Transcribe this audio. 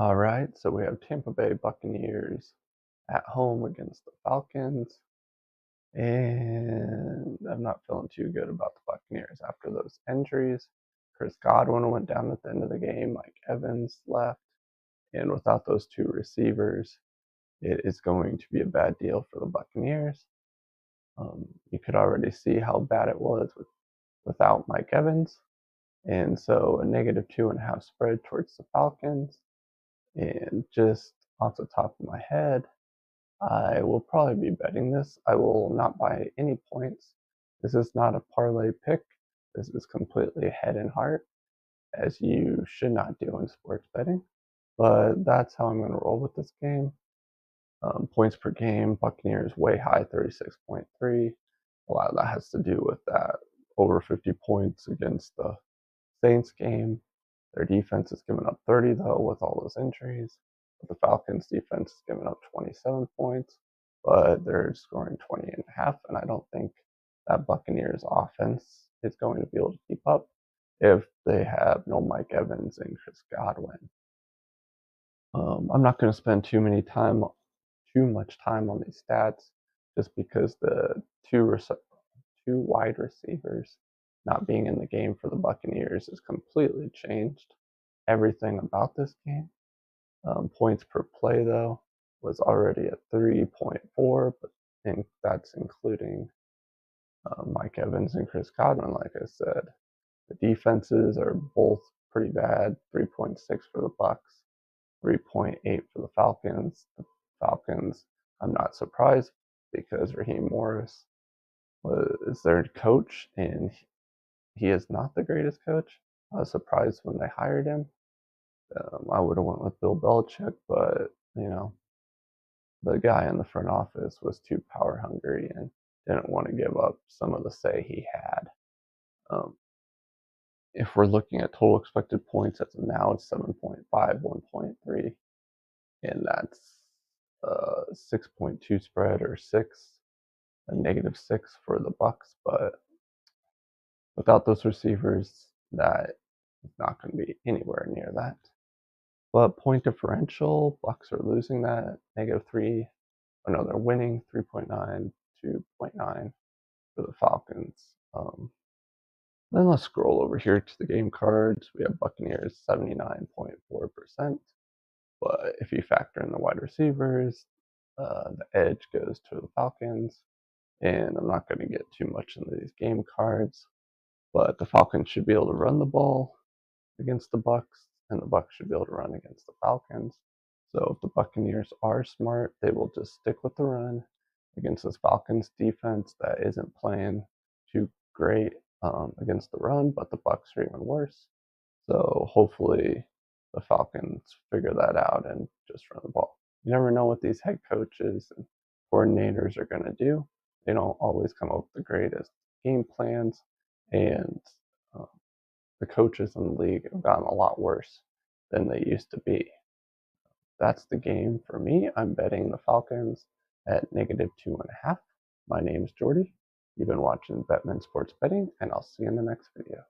All right, so we have Tampa Bay Buccaneers at home against the Falcons, and I'm not feeling too good about the Buccaneers after those injuries. Chris Godwin went down at the end of the game, Mike Evans left, and without those two receivers, it is going to be a bad deal for the Buccaneers. You could already see how bad it was without Mike Evans, and so a -2.5 spread towards the Falcons. And just off the top of my head, I will probably be betting this. I will not buy any points. This is not a parlay pick. This is completely head and heart, as you should not do in sports betting. But that's how I'm going to roll with this game. Points per game, Buccaneers way high, 36.3. A lot of that has to do with that over 50 points against the Saints game. Their defense is giving up 30, though, with all those injuries. But the Falcons' defense is giving up 27 points, but they're scoring 20 and a half, and I don't think that Buccaneers offense is going to be able to keep up if they have no Mike Evans and Chris Godwin. I'm not going to spend too much time on these stats, just because the two wide receivers not being in the game for the Buccaneers has completely changed everything about this game. Points per play, though, was already at 3.4, but that's including Mike Evans and Chris Godwin, like I said. The defenses are both pretty bad, 3.6 for the Bucks, 3.8 for the Falcons. The Falcons, I'm not surprised because Raheem Morris was their coach, and he is not the greatest coach. I was surprised when they hired him. I would have went with Bill Belichick, but the guy in the front office was too power hungry and didn't want to give up some of the say he had. Um, if we're looking at total expected points as of now, it's 7.5, 1.3, and that's 6.2 spread or a -6 for the Bucks. But without those receivers, that is not going to be anywhere near that. But point differential, Bucks are losing that -3. Oh no, they're winning 3.9 to 0.9 for the Falcons. Then let's scroll over here to the game cards. We have Buccaneers 79.4%. But if you factor in the wide receivers, the edge goes to the Falcons. And I'm not going to get too much into these game cards, but the Falcons should be able to run the ball against the Bucks, and the Bucks should be able to run against the Falcons. So if the Buccaneers are smart, they will just stick with the run against this Falcons defense that isn't playing too great against the run, but the Bucks are even worse. So hopefully the Falcons figure that out and just run the ball. You never know what these head coaches and coordinators are going to do. They don't always come up with the greatest game plans, and uh, the coaches in the league have gotten a lot worse than they used to be. That's the game for me. I'm betting the Falcons at -2.5. My name's Jordy. You've been watching Betman Sports Betting, and I'll see you in the next video.